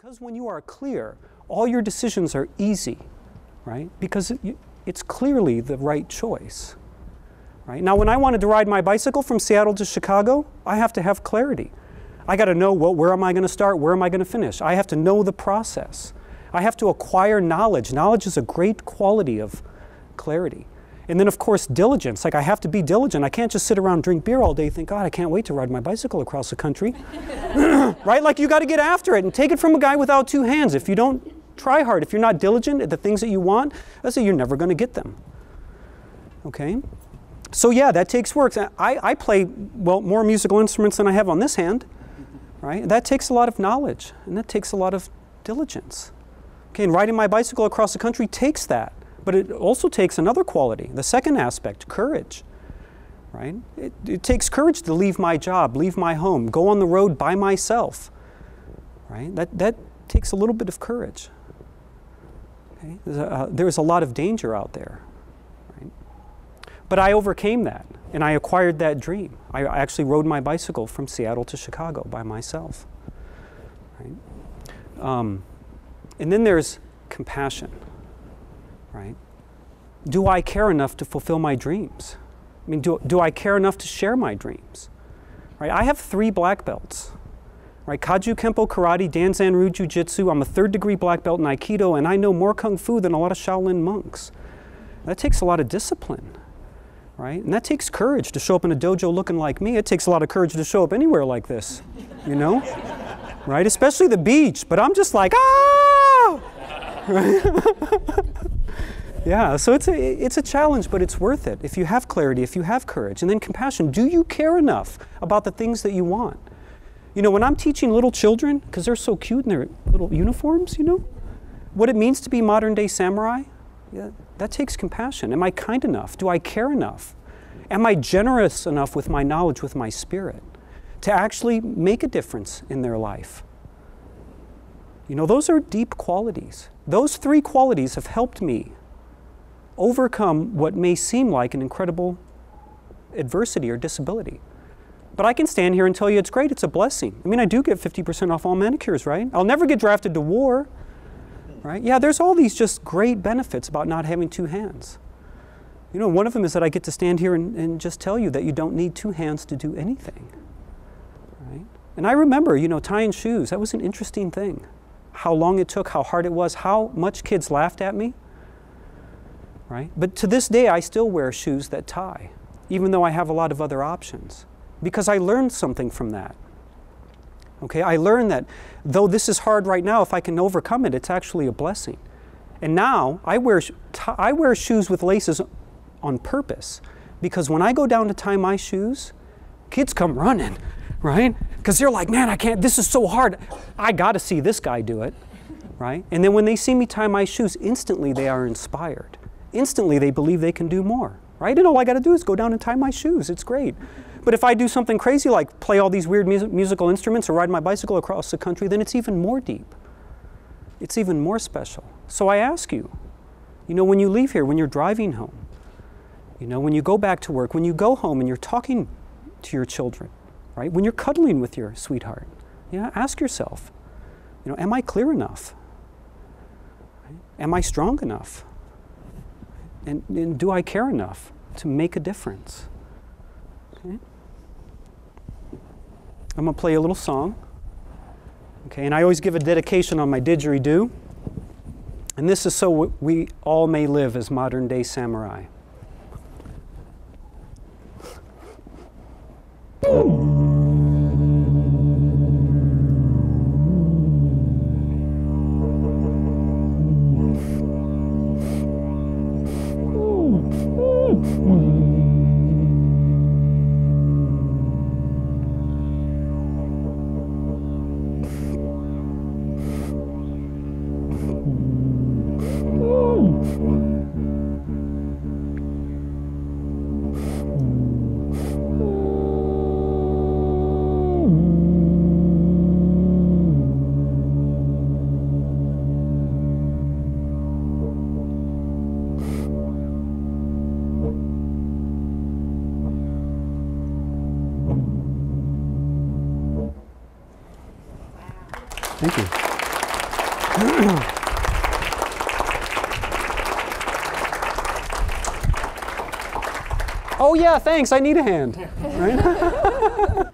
Because when you are clear, all your decisions are easy, right? Because it's clearly the right choice, right? Now, when I wanted to ride my bicycle from Seattle to Chicago, I have to have clarity. I got to know, well, where am I going to start? Where am I going to finish? I have to know the process. I have to acquire knowledge. Knowledge is a great quality of clarity. And then, of course, diligence. Like, I have to be diligent. I can't just sit around and drink beer all day and think, God, I can't wait to ride my bicycle across the country. Right? Like, you got to get after it and take it from a guy without two hands. If you don't try hard, if you're not diligent at the things that you want, that's it, you're never going to get them. Okay? So, yeah, that takes work. I play, well, more musical instruments than I have on this hand. Right? That takes a lot of knowledge, and that takes a lot of diligence. Okay, and riding my bicycle across the country takes that. But it also takes another quality, the second aspect, courage, right? It takes courage to leave my job, leave my home, go on the road by myself, right? That takes a little bit of courage. Okay? There's a lot of danger out there, right? But I overcame that, and I acquired that dream. I actually rode my bicycle from Seattle to Chicago by myself, right? And then there's compassion. Right? Do I care enough to fulfill my dreams? I mean, do I care enough to share my dreams? Right? I have 3 black belts. Right? Kaju Kempo Karate, Danzan Ryu Jiu-Jitsu. I'm a 3rd degree black belt in Aikido, and I know more Kung Fu than a lot of Shaolin monks. That takes a lot of discipline. Right? And that takes courage to show up in a dojo looking like me. It takes a lot of courage to show up anywhere like this, you know? Right? Especially the beach. But I'm just like, ah! Right? Yeah, so it's a challenge, but it's worth it if you have clarity, if you have courage. And then compassion. Do you care enough about the things that you want? You know, when I'm teaching little children, because they're so cute in their little uniforms, you know, what it means to be modern-day samurai, yeah, that takes compassion. Am I kind enough? Do I care enough? Am I generous enough with my knowledge, with my spirit, to actually make a difference in their life? You know, those are deep qualities. Those 3 qualities have helped me overcome what may seem like an incredible adversity or disability. But I can stand here and tell you it's great, it's a blessing. I mean, I do get 50% off all manicures, right? I'll never get drafted to war, right? Yeah, there's all these just great benefits about not having 2 hands. You know, one of them is that I get to stand here and just tell you that you don't need 2 hands to do anything, right? And I remember, you know, tying shoes, that was an interesting thing. How long it took, how hard it was, how much kids laughed at me. Right? But to this day, I still wear shoes that tie, even though I have a lot of other options, because I learned something from that. Okay, I learned that though this is hard right now, if I can overcome it, it's actually a blessing. And now I wear shoes with laces on purpose, because when I go down to tie my shoes, kids come running, right? Because they're like, man, I can't, this is so hard. I got to see this guy do it, right? And then when they see me tie my shoes, instantly they are inspired. Instantly they believe they can do more, right? And all I got to do is go down and tie my shoes. It's great. But if I do something crazy like play all these weird musical instruments or ride my bicycle across the country, then it's even more deep. It's even more special. So I ask you, you know, when you leave here, when you're driving home, you know, when you go back to work, when you go home and you're talking to your children, right? When you're cuddling with your sweetheart, yeah, ask yourself, you know, am I clear enough? Right? Am I strong enough? And do I care enough to make a difference? Okay. I'm going to play a little song. Okay, and I always give a dedication on my didgeridoo. And this is so we all may live as modern-day samurai. Thank you. Oh yeah, thanks, I need a hand. Right?